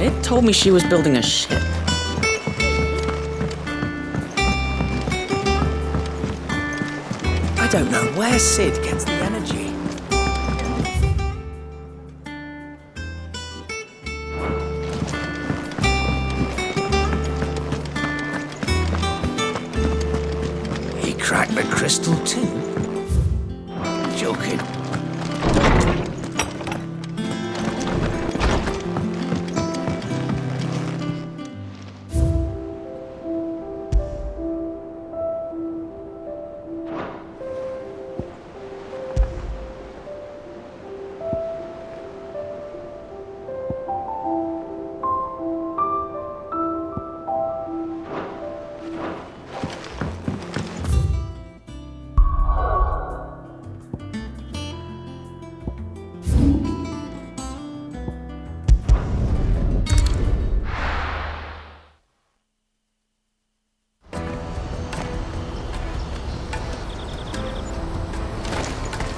It told me she was building a ship. I don't know where Sid gets the energy. He cracked the crystal too? Joking.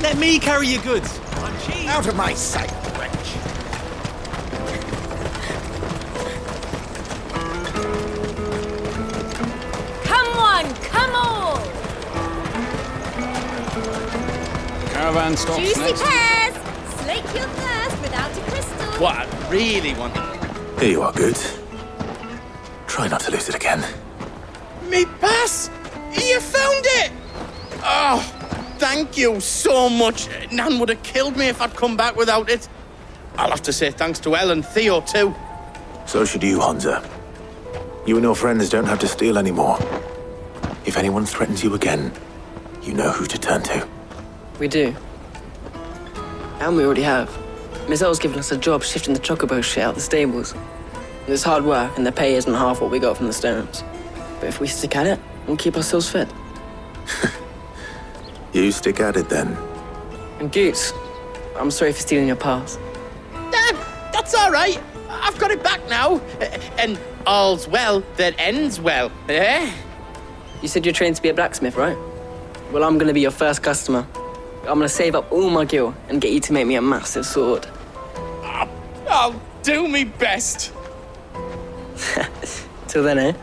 Let me carry your goods. Out of my sight, wretch. Come on, come on! Caravan stops Juicy next. pears! Slake your thirst without a crystal. What I really want. Here you are, Goods. Try not to lose it again. Me pass! You found it! Oh, thank you so much. Nan would have killed me if I'd come back without it. I'll have to say thanks to Elle and Theo too. So should you, Honza. You and your friends don't have to steal anymore. If anyone threatens you again, you know who to turn to. We do. And we already have. Miss L's given us a job shifting the chocobo shit out the stables. It's hard work, and the pay isn't half what we got from the stones. But if we stick at it, we'll keep ourselves fit. You stick at it then. And Goose, I'm sorry for stealing your pass. That's all right. I've got it back now. And all's well that ends well, eh? You said you're trained to be a blacksmith, right? Well, I'm gonna be your first customer. I'm gonna save up all my gil and get you to make me a massive sword. I'll do me best. Till then, eh?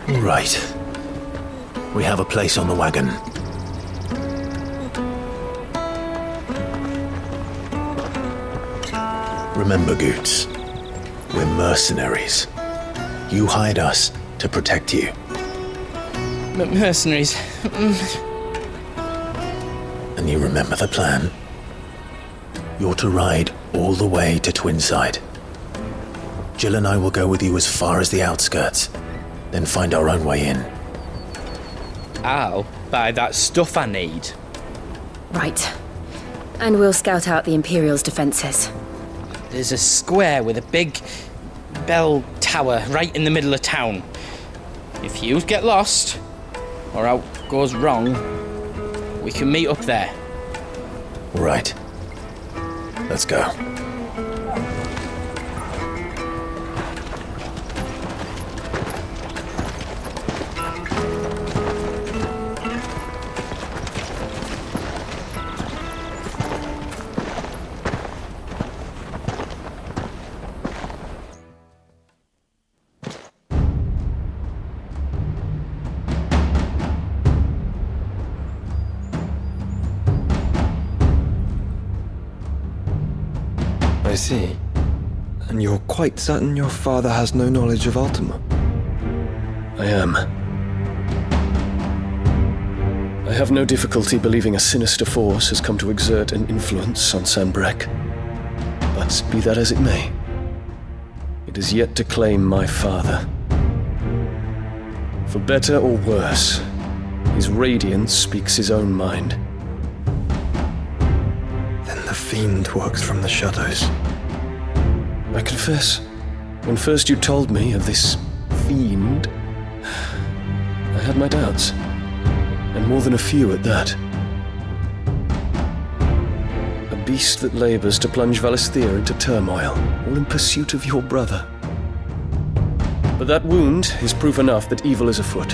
All right. We have a place on the wagon. Remember, Goots, we're mercenaries. You hired us to protect you. Mercenaries. And you remember the plan? You're to ride all the way to Twinside. Jill and I will go with you as far as the outskirts, then find our own way in. I'll buy that stuff I need. Right. And we'll scout out the Imperial's defenses. There's a square with a big bell tower right in the middle of town. If you get lost, or out goes wrong, we can meet up there. All right. Let's go. I see. And you're quite certain your father has no knowledge of Ultima? I am. I have no difficulty believing a sinister force has come to exert an influence on Sanbreque. But be that as it may, it is yet to claim my father. For better or worse, his radiance speaks his own mind. Then the fiend works from the shadows. I confess, when first you told me of this fiend, I had my doubts, and more than a few at that. A beast that labors to plunge Valisthea into turmoil, all in pursuit of your brother. But that wound is proof enough that evil is afoot.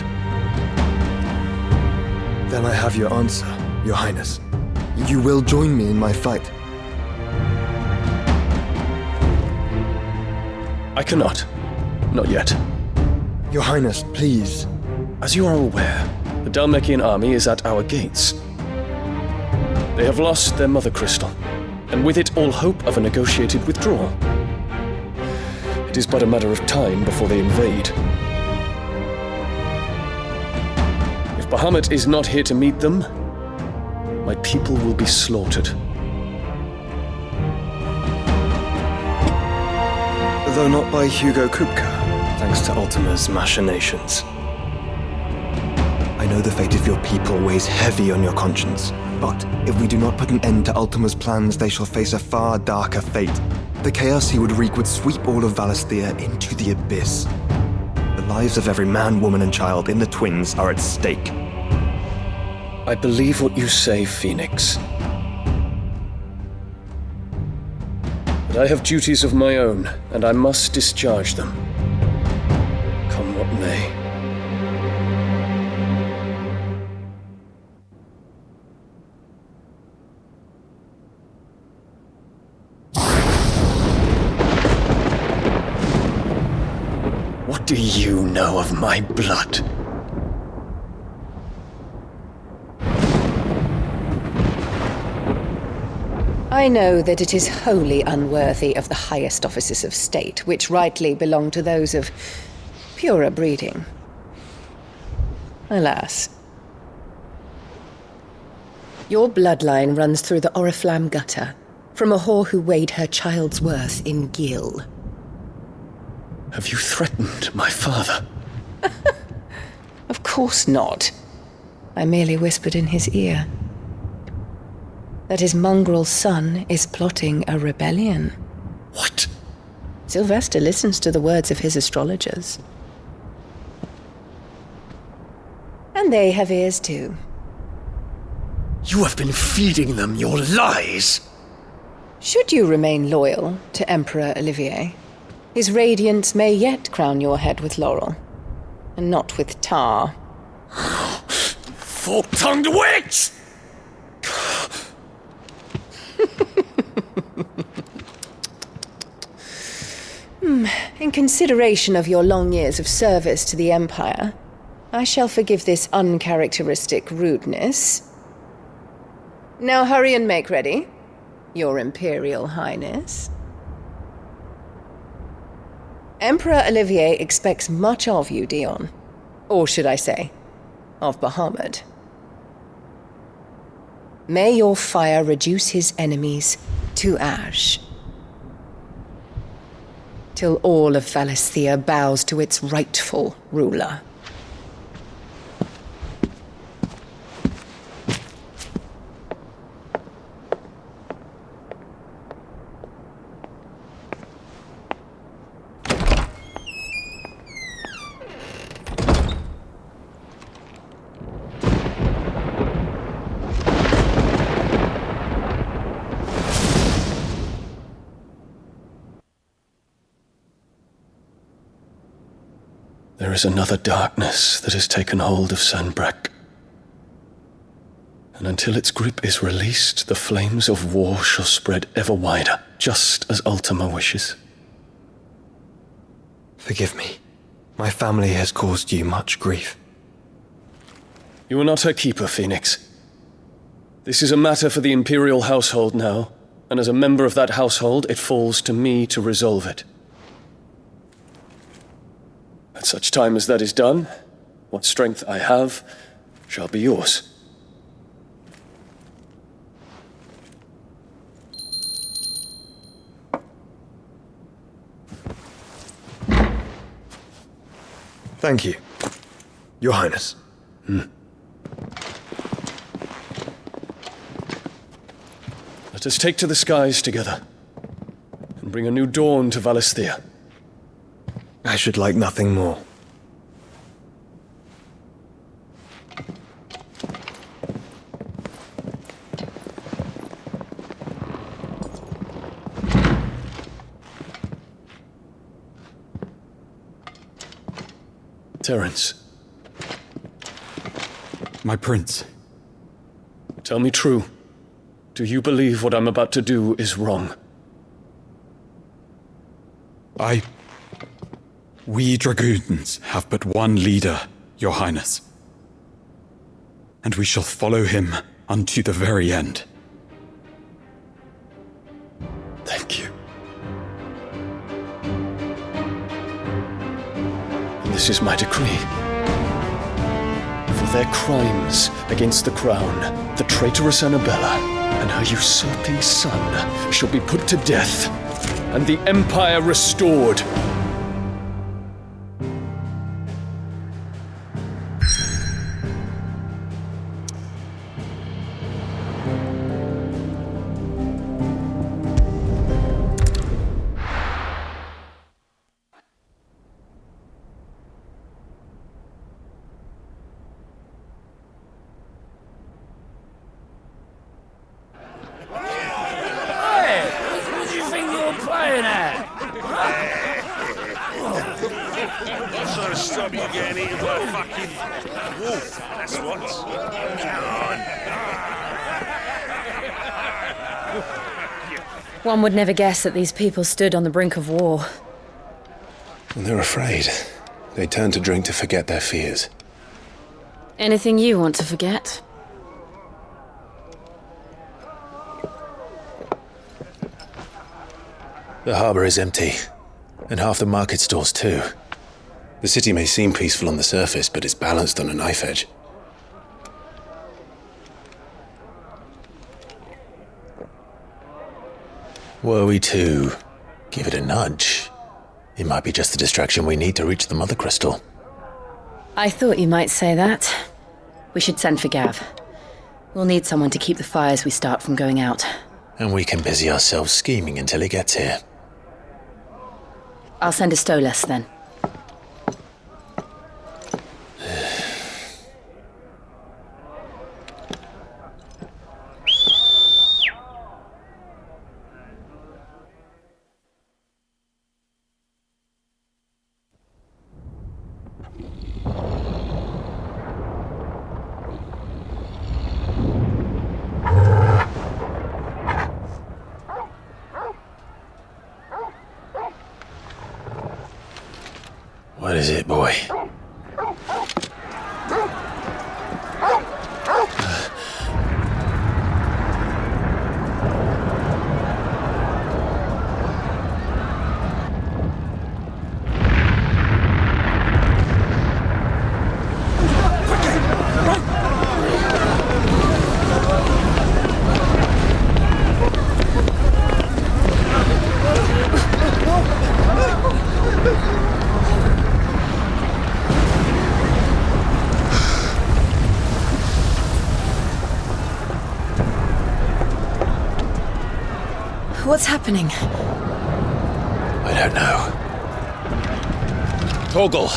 Then I have your answer, Your Highness. You will join me in my fight. I cannot. Not yet. Your Highness, please. As you are aware, the Dhalmekian army is at our gates. They have lost their mother crystal, and with it all hope of a negotiated withdrawal. It is but a matter of time before they invade. If Bahamut is not here to meet them, my people will be slaughtered. Though not by Hugo Kupka, thanks to Ultima's machinations. I know the fate of your people weighs heavy on your conscience, but if we do not put an end to Ultima's plans, they shall face a far darker fate. The chaos he would wreak would sweep all of Valisthea into the abyss. The lives of every man, woman, and child in the Twins are at stake. I believe what you say, Phoenix. But I have duties of my own, and I must discharge them. Come what may. What do you know of my blood? I know that it is wholly unworthy of the highest offices of state, which rightly belong to those of purer breeding. Alas. Your bloodline runs through the Oriflamme gutter, from a whore who weighed her child's worth in gil. Have you threatened my father? Of course not. I merely whispered in his ear that his mongrel son is plotting a rebellion. What? Sylvester listens to the words of his astrologers. And they have ears too. You have been feeding them your lies! Should you remain loyal to Emperor Olivier, his radiance may yet crown your head with laurel, and not with tar. Fork-tongued witch! In consideration of your long years of service to the Empire, I shall forgive this uncharacteristic rudeness. Now hurry and make ready, Your Imperial Highness. Emperor Olivier expects much of you, Dion. Or should I say, of Bahamut. May your fire reduce his enemies to ash, till all of Valisthea bows to its rightful ruler. There is another darkness that has taken hold of Sanbreque. And until its grip is released, the flames of war shall spread ever wider, just as Ultima wishes. Forgive me. My family has caused you much grief. You are not her keeper, Phoenix. This is a matter for the Imperial household now, and as a member of that household, it falls to me to resolve it. At such time as that is done, what strength I have shall be yours. Thank you, Your Highness. Let us take to the skies together, and bring a new dawn to Valisthea. I should like nothing more. Terence, My prince. tell me true. Do you believe what I'm about to do is wrong? We dragoons have but one leader, Your Highness. And we shall follow him unto the very end. Thank you. And this is my decree. For their crimes against the crown, the traitorous Annabella and her usurping son shall be put to death, and the Empire restored. What do you think you're playing at? I'm trying to stop you getting eaten by a fucking wolf. That's what. Come on. One would never guess that these people stood on the brink of war. And they're afraid. They turn to drink to forget their fears. Anything you want to forget? The harbor is empty, and half the market stalls too. The city may seem peaceful on the surface, but it's balanced on a knife edge. Were we to give it a nudge, it might be just the distraction we need to reach the Mother Crystal. I thought you might say that. We should send for Gav. We'll need someone to keep the fires we start from going out. And we can busy ourselves scheming until he gets here. I'll send a Stolas then. What is it, boy? What's happening? I don't know. Torgal!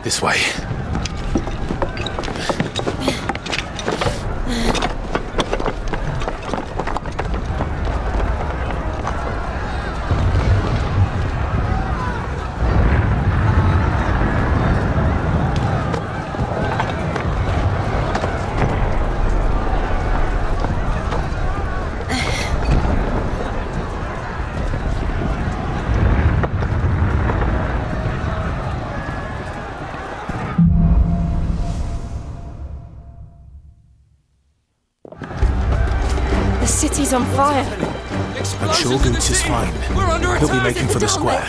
This way. The city's on fire. I'm sure Boots is fine. He'll be making for the square.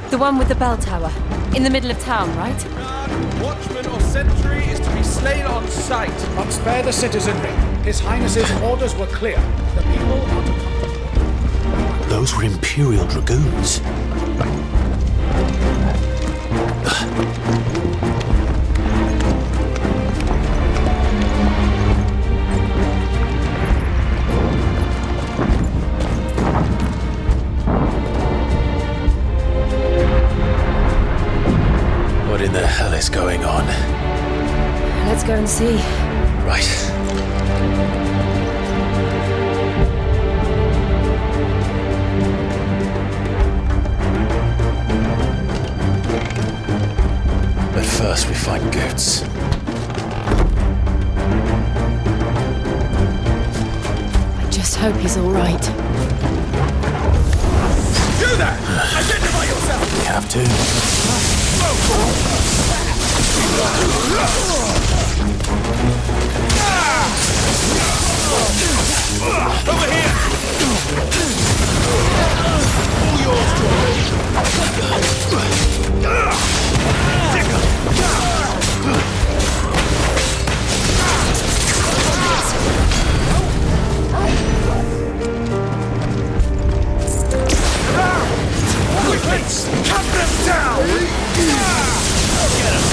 The one with the bell tower. In the middle of town, right? Watchman or sentry is to be slain on sight. But spare the citizenry. His Highness's orders were clear. The people are to come. Those were Imperial Dragoons. What in the hell is going on? Let's go and see. Right. But first we find Goetz. I just hope he's all right. Do that! Identify yourself! We have to. Over here! All yours, cut them down! Get him!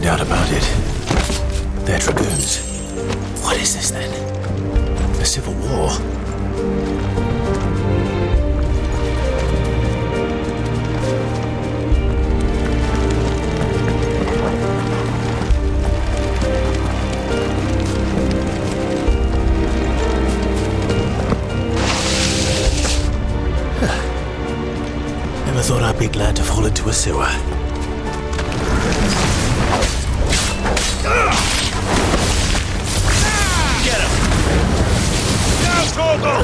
doubt about it. They're dragoons. What is this then? A civil war? Never thought I'd be glad to fall into a sewer. Get him! Now, Torgal!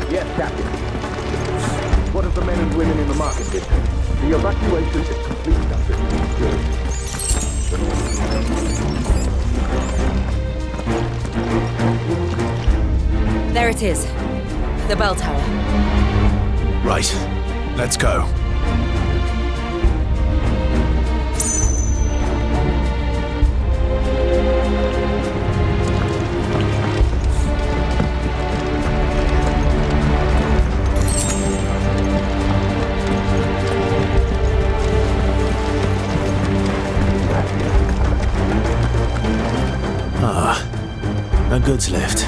Yes, Captain. What of the men and women in the market district? The evacuation is complete, Captain. Good. There it is. The bell tower. Right. Let's go. No goods left.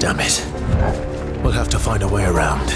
Damn it. We'll have to find a way around.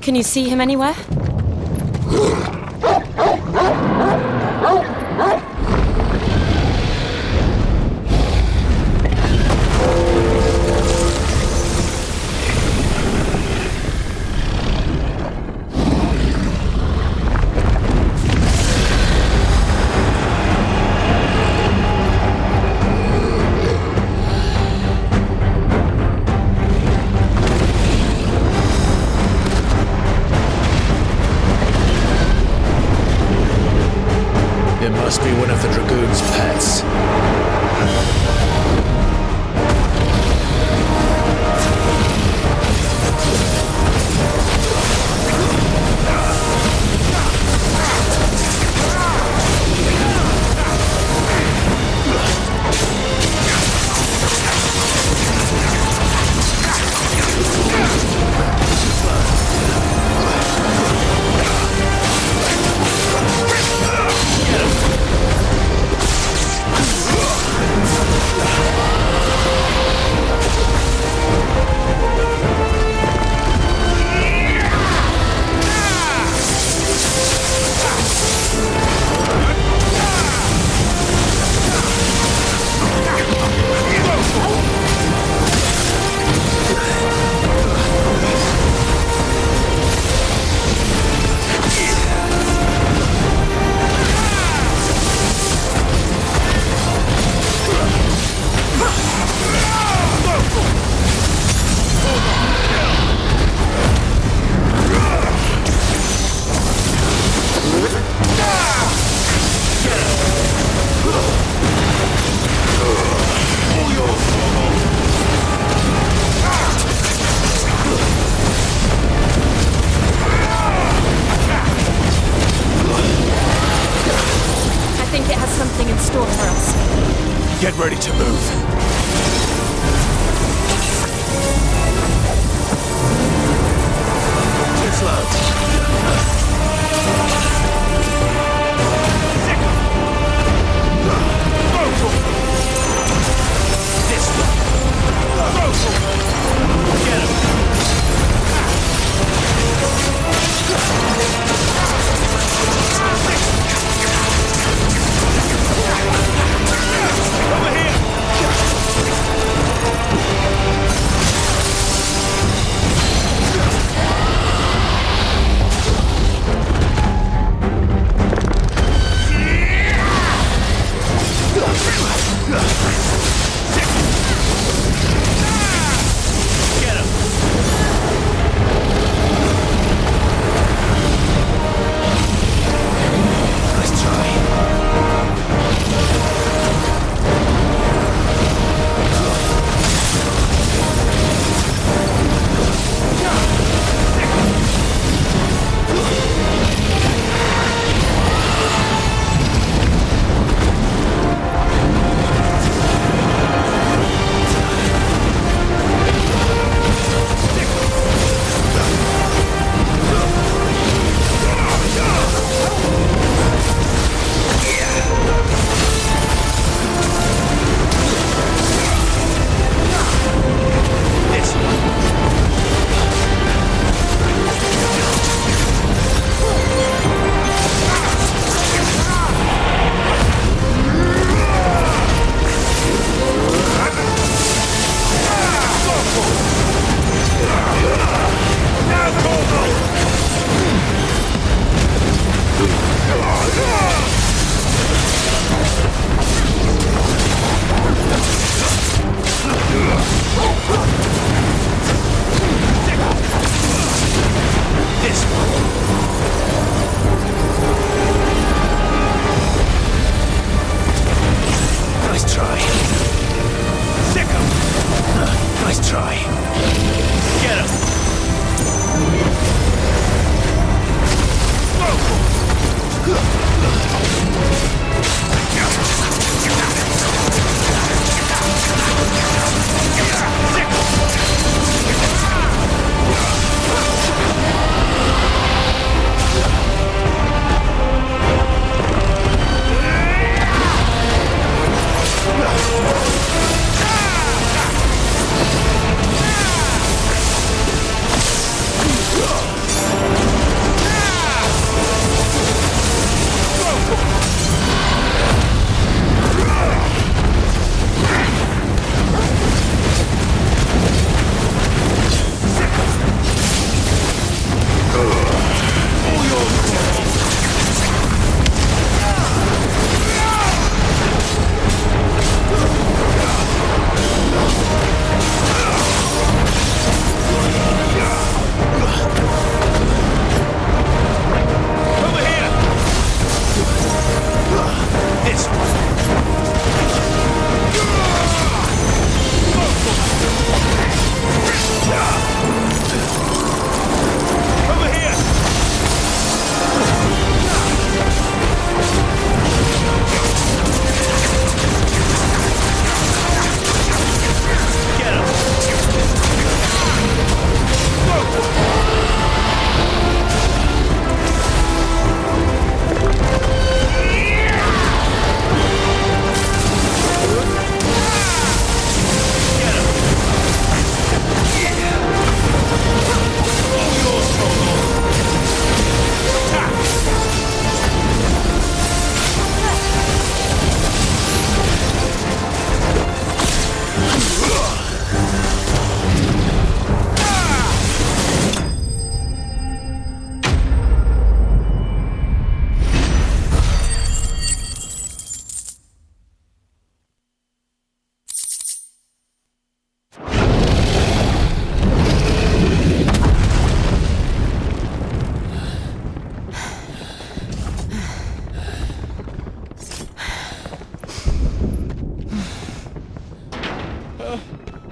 Can you see him anywhere? Get ready to move. It's low.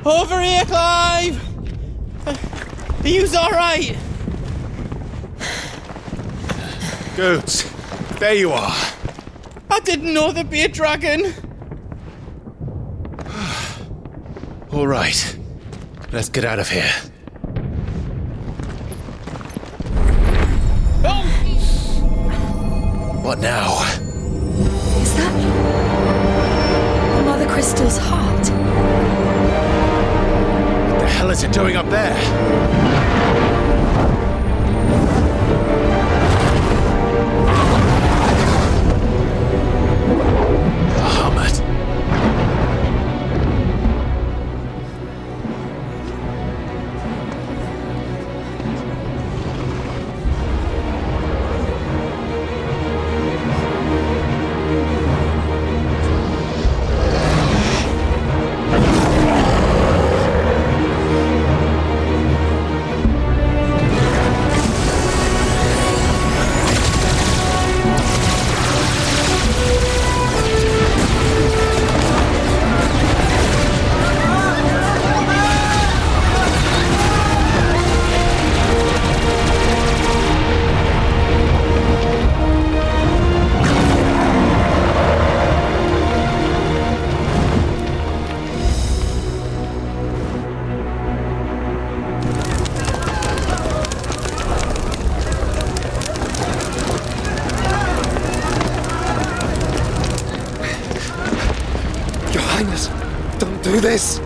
Over here, Clive! Are yous alright? Goods, there you are. I didn't know there'd be a dragon. All right. Let's get out of here. What now? Is that Mother Crystal's heart? What the hell is it doing up there? Bahamut. Don't do this!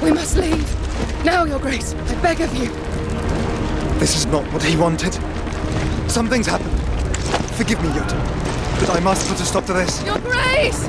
We must leave. Now, Your Grace. I beg of you. This is not what he wanted. Something's happened. Forgive me, Yota, but I must put a stop to this. Your Grace!